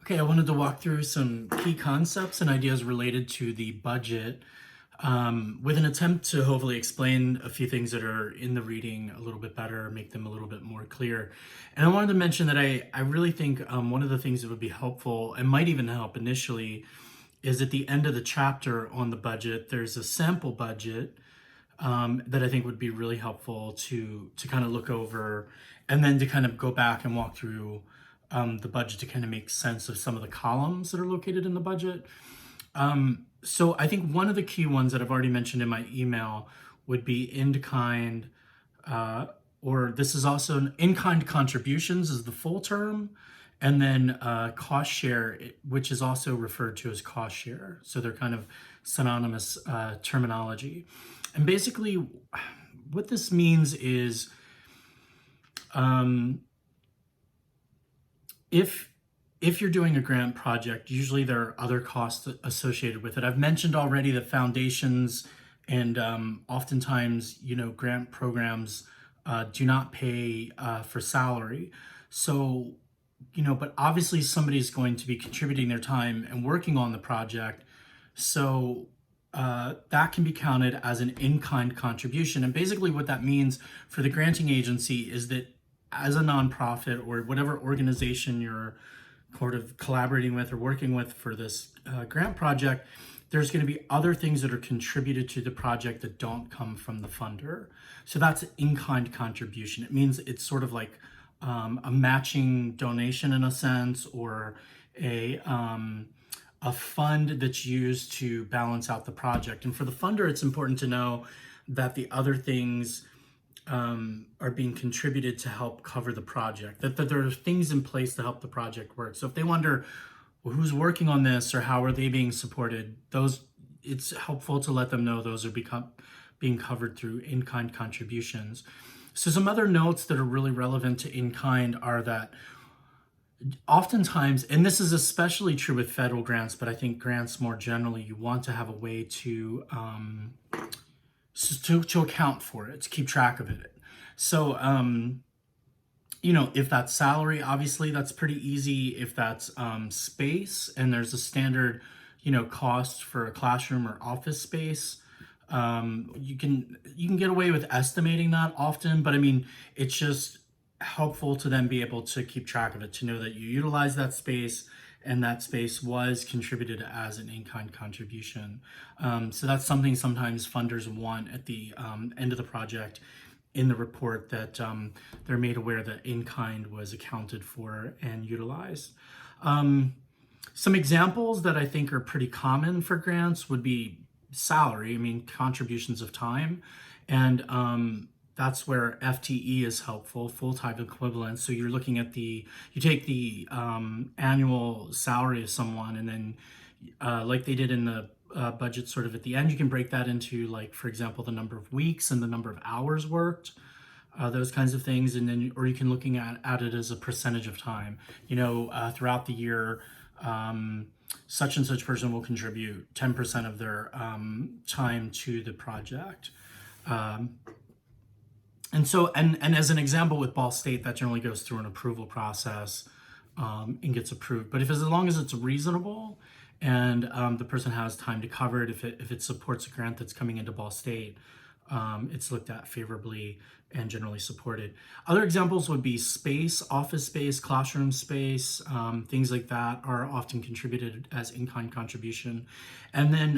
Okay, I wanted to walk through some key concepts and ideas related to the budget with an attempt to hopefully explain a few things that are in the reading a little bit better, make them a little bit more clear. And I wanted to mention that I really think one of the things that would be helpful and might even help initially is at the end of the chapter on the budget, there's a sample budget that I think would be really helpful to kind of look over and then to kind of go back and walk through the budget to kind of make sense of some of the columns that are located in the budget. So I think one of the key ones that I've already mentioned in my email would be in-kind, or this is also an in-kind contributions is the full term, and then cost share, which is also referred to as cost share. So they're kind of synonymous terminology. And basically, what this means is if you're doing a grant project, usually there are other costs associated with it. I've mentioned already that foundations and oftentimes, grant programs do not pay for salary. So, but obviously somebody's going to be contributing their time and working on the project. So that can be counted as an in-kind contribution. And basically what that means for the granting agency is that as a nonprofit or whatever organization you're sort of collaborating with or working with for this grant project, there's going to be other things that are contributed to the project that don't come from the funder. So that's an in-kind contribution. It means it's sort of like a matching donation in a sense, or a fund that's used to balance out the project. And for the funder, it's important to know that the other things are being contributed to help cover the project, that there are things in place to help the project work. So if they wonder, well, who's working on this or how are they being supported, it's helpful to let them know those are being covered through in-kind contributions. So some other notes that are really relevant to in-kind are that oftentimes, and this is especially true with federal grants, but I think grants more generally, you want to have a way to account for it, to keep track of it. So, if that's salary, obviously that's pretty easy. If that's space, and there's a standard, cost for a classroom or office space, you can get away with estimating that often, but I mean, it's just helpful to then be able to keep track of it, to know that you utilize that space and that space was contributed as an in-kind contribution. So that's something sometimes funders want at the end of the project in the report, that they're made aware that in-kind was accounted for and utilized. Some examples that I think are pretty common for grants would be salary, contributions of time, and that's where FTE is helpful, full-time equivalent. So you're looking at you take the annual salary of someone, and then like they did in the budget sort of at the end, you can break that into, like, for example, the number of weeks and the number of hours worked, those kinds of things. And then, or you can looking at it as a percentage of time, throughout the year, such and such person will contribute 10% of their time to the project. And so, and as an example with Ball State, that generally goes through an approval process and gets approved. But as long as it's reasonable and the person has time to cover it, if it supports a grant that's coming into Ball State, it's looked at favorably and generally supported. Other examples would be space, office space, classroom space, things like that are often contributed as in-kind contribution. And then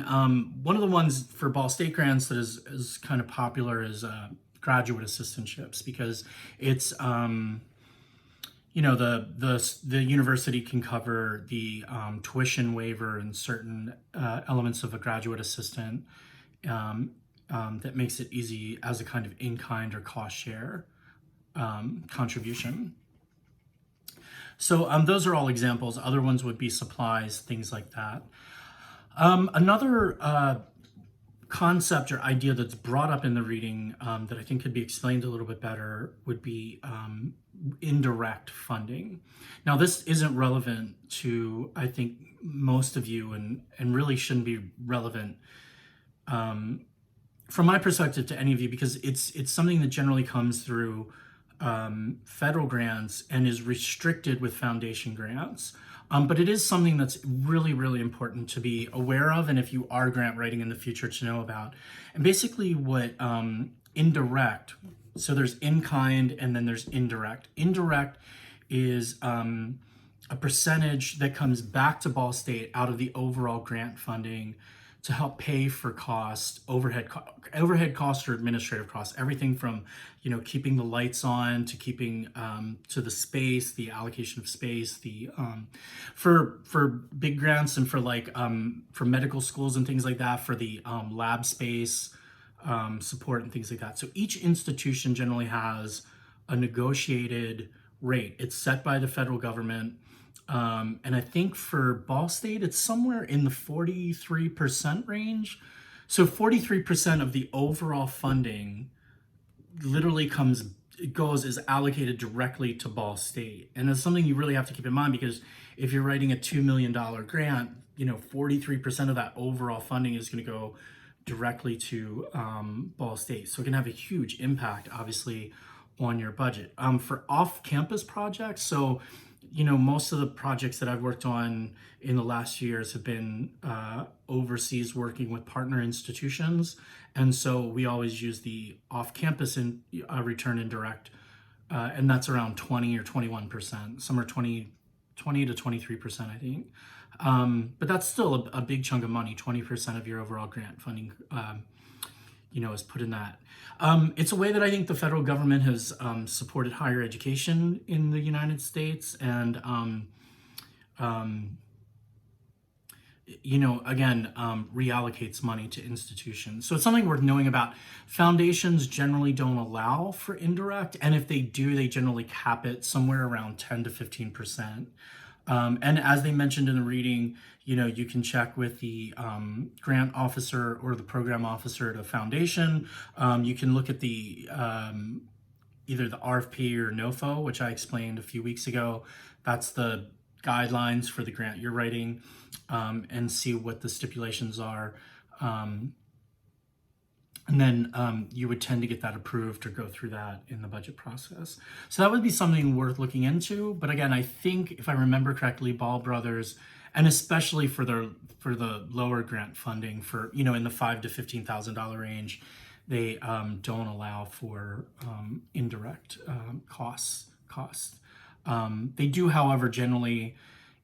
one of the ones for Ball State grants that is kind of popular is graduate assistantships, because it's the university can cover the tuition waiver and certain elements of a graduate assistant, that makes it easy as a kind of in-kind or cost share contribution. So those are all examples. Other ones would be supplies, things like that. Another concept or idea that's brought up in the reading that I think could be explained a little bit better would be indirect funding. Now, this isn't relevant to, I think, most of you, and really shouldn't be relevant from my perspective to any of you, because it's something that generally comes through federal grants and is restricted with foundation grants. But it is something that's really, really important to be aware of, and if you are grant writing in the future, to know about. And basically, what indirect, so there's in kind and then there's indirect. Indirect is a percentage that comes back to Ball State out of the overall grant funding to help pay for cost, overhead costs or administrative costs, everything from, keeping the lights on to keeping to the space, the allocation of space, the for big grants and for for medical schools and things like that, for the lab space support and things like that. So each institution generally has a negotiated rate. It's set by the federal government. And I think for Ball State, it's somewhere in the 43% range. So 43% of the overall funding literally is allocated directly to Ball State. And that's something you really have to keep in mind, because if you're writing a $2 million grant, 43% of that overall funding is going to go directly to Ball State. So it can have a huge impact, obviously, on your budget. For off-campus projects, so most of the projects that I've worked on in the last years have been overseas, working with partner institutions. And so we always use the off-campus return indirect, and that's around 20 or 21%. Some are 20 to 23%, I think. But that's still a big chunk of money. 20% of your overall grant funding, is put in that. It's a way that I think the federal government has supported higher education in the United States, and again, reallocates money to institutions. So it's something worth knowing about. Foundations generally don't allow for indirect, and if they do, they generally cap it somewhere around 10 to 15%. And as they mentioned in the reading, you can check with the grant officer or the program officer at a foundation. You can look at the either the RFP or NOFO, which I explained a few weeks ago. That's the guidelines for the grant you're writing, and see what the stipulations are. And then you would tend to get that approved or go through that in the budget process. So that would be something worth looking into. But again, I think if I remember correctly, Ball Brothers, and especially for the lower grant funding, for in the $5,000 to $15,000 range, they don't allow for indirect costs. They do, however, generally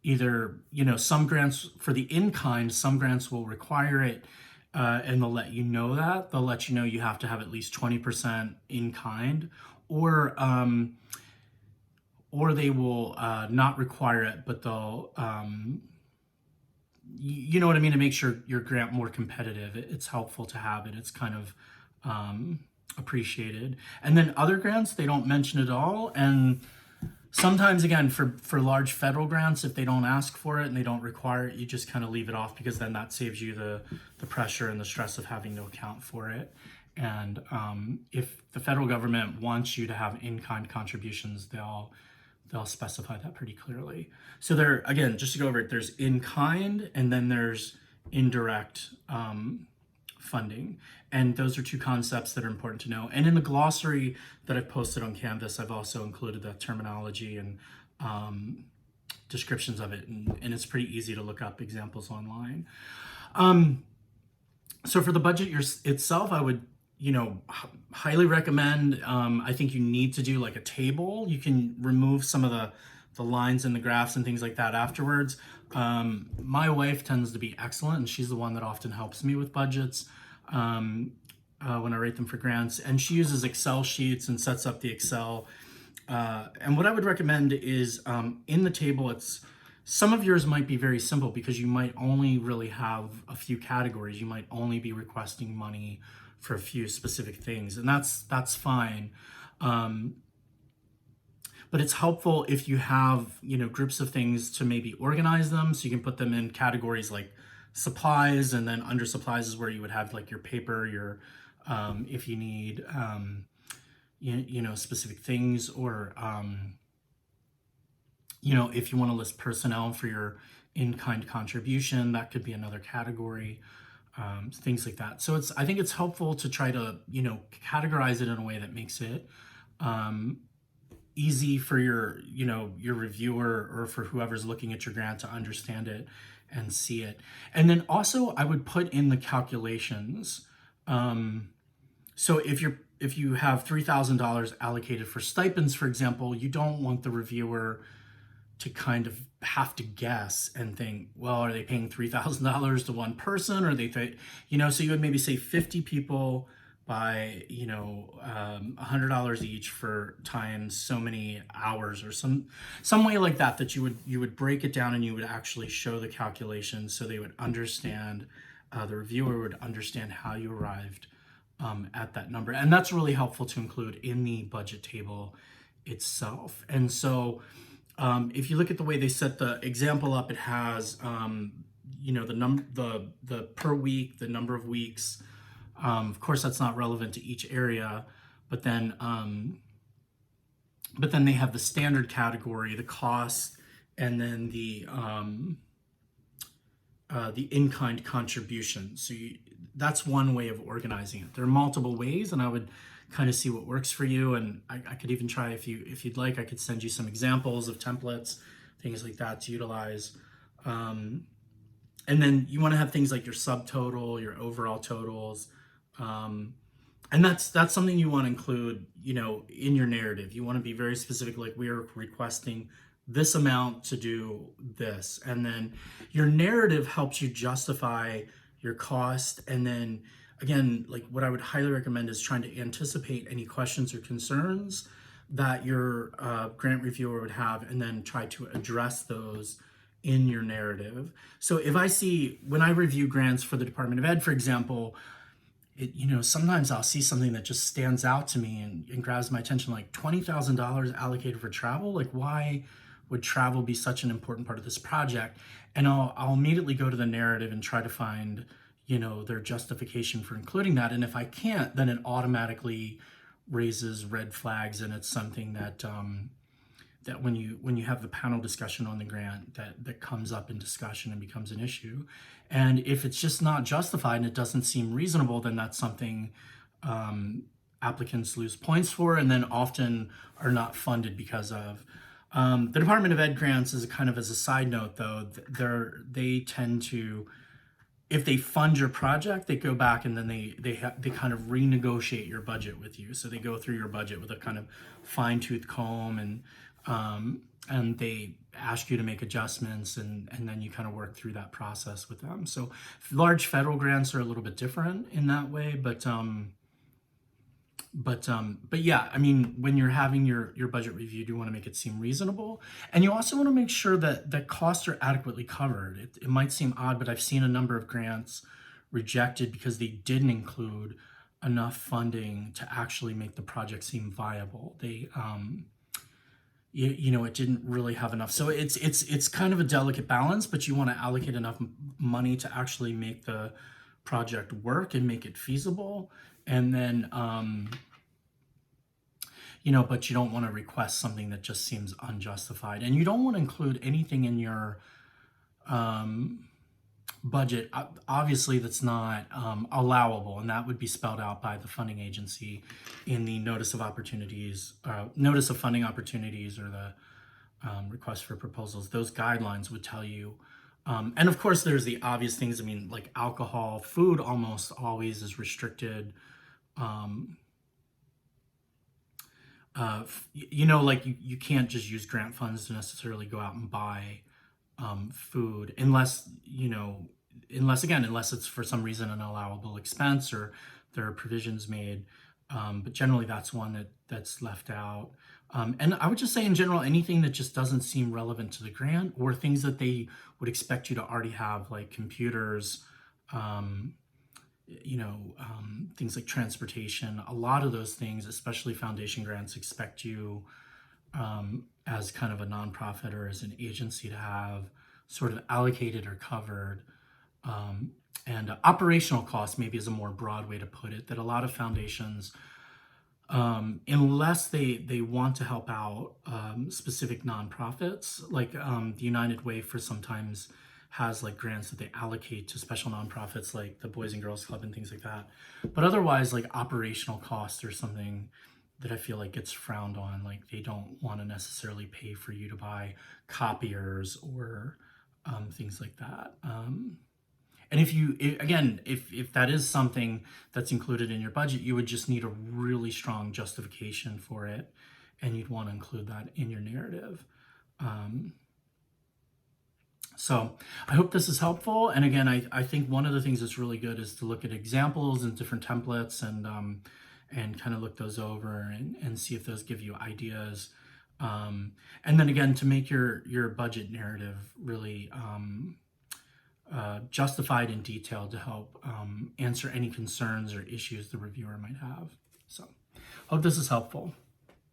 either some grants for the in-kind, some grants will require it. And they'll let you know that. They'll let you know you have to have at least 20% in kind, or they will not require it, but they'll, you know what I mean, to make sure your grant more competitive. It's helpful to have it. It's kind of appreciated. And then other grants, they don't mention it all. And sometimes, again, for large federal grants, if they don't ask for it and they don't require it, you just kind of leave it off, because then that saves you the pressure and the stress of having to account for it. And if the federal government wants you to have in-kind contributions, they'll specify that pretty clearly. So again, just to go over it, there's in-kind and then there's indirect funding. And those are two concepts that are important to know. And in the glossary that I've posted on Canvas, I've also included the terminology and descriptions of it. And it's pretty easy to look up examples online. So for the budget itself, I would, highly recommend, I think you need to do like a table. You can remove some of the lines and the graphs and things like that afterwards. My wife tends to be excellent, and she's the one that often helps me with budgets when I write them for grants. And she uses Excel sheets and sets up the Excel. And what I would recommend is in the table, some of yours might be very simple because you might only really have a few categories. You might only be requesting money for a few specific things, and that's fine. But it's helpful if you have, groups of things to maybe organize them, so you can put them in categories like supplies, and then under supplies is where you would have like your paper, your if you need specific things, or if you want to list personnel for your in-kind contribution, that could be another category, things like that. So I think it's helpful to try to categorize it in a way that makes it easy for your, your reviewer or for whoever's looking at your grant to understand it and see it. And then also I would put in the calculations. So if you have $3,000 allocated for stipends, for example, you don't want the reviewer to kind of have to guess and think, well, are they paying $3,000 to one person, or so you would maybe say 50 people by, $100 each for times so many hours, or some way like that, that you would break it down, and you would actually show the calculations so they would understand, the reviewer would understand how you arrived at that number. And that's really helpful to include in the budget table itself. And so if you look at the way they set the example up, it has the per week, the number of weeks. Of course, that's not relevant to each area, but then they have the standard category, the cost, and then the in-kind contribution. So that's one way of organizing it. There are multiple ways, and I would kind of see what works for you. And I could even try, if you'd like, I could send you some examples of templates, things like that to utilize. And then you want to have things like your subtotal, your overall totals. And that's something you want to include, in your narrative. You want to be very specific, like, we are requesting this amount to do this. And then your narrative helps you justify your cost. And then again, like, what I would highly recommend is trying to anticipate any questions or concerns that your grant reviewer would have, and then try to address those in your narrative. So when I review grants for the Department of Ed, for example, sometimes I'll see something that just stands out to me and grabs my attention, like $20,000 allocated for travel. Like, why would travel be such an important part of this project? And I'll immediately go to the narrative and try to find, their justification for including that. And if I can't, then it automatically raises red flags, and it's something that that when you have the panel discussion on the grant, that comes up in discussion and becomes an issue. And if it's just not justified and it doesn't seem reasonable, then that's something applicants lose points for, and then often are not funded because of. The Department of Ed grants, as a side note, though, they tend to, if they fund your project, they go back and then they kind of renegotiate your budget with you. So they go through your budget with a kind of fine-tooth comb, and they ask you to make adjustments, and then you kind of work through that process with them. So large federal grants are a little bit different in that way, but yeah, I mean, when you're having your budget review, you want to make it seem reasonable, and you also want to make sure that costs are adequately covered. It might seem odd, but I've seen a number of grants rejected because they didn't include enough funding to actually make the project seem viable. They it didn't really have enough. So it's kind of a delicate balance, but you want to allocate enough money to actually make the project work and make it feasible. And then, but you don't want to request something that just seems unjustified. And you don't want to include anything in your budget, obviously, that's not allowable, and that would be spelled out by the funding agency in the notice of funding opportunities, or the request for proposals. Those guidelines would tell you. And of course, there's the obvious things. I mean, like alcohol, food almost always is restricted. Like you can't just use grant funds to necessarily go out and buy food, unless it's for some reason an allowable expense, or there are provisions made. But generally, that's one that's left out. And I would just say, in general, anything that just doesn't seem relevant to the grant, or things that they would expect you to already have, like computers, things like transportation. A lot of those things, especially foundation grants, expect you as kind of a nonprofit or as an agency to have sort of allocated or covered. And operational costs maybe is a more broad way to put it, that a lot of foundations, unless they want to help out specific nonprofits, like the United Way for sometimes has like grants that they allocate to special nonprofits like the Boys and Girls Club and things like that. But otherwise, like operational costs or something that I feel like gets frowned on. Like they don't want to necessarily pay for you to buy copiers or things like that. And again, if that is something that's included in your budget, you would just need a really strong justification for it, and you'd want to include that in your narrative. So I hope this is helpful. And again, I think one of the things that's really good is to look at examples and different templates and kind of look those over and see if those give you ideas. And then again, to make your budget narrative really justified and detailed to help answer any concerns or issues the reviewer might have. So hope this is helpful.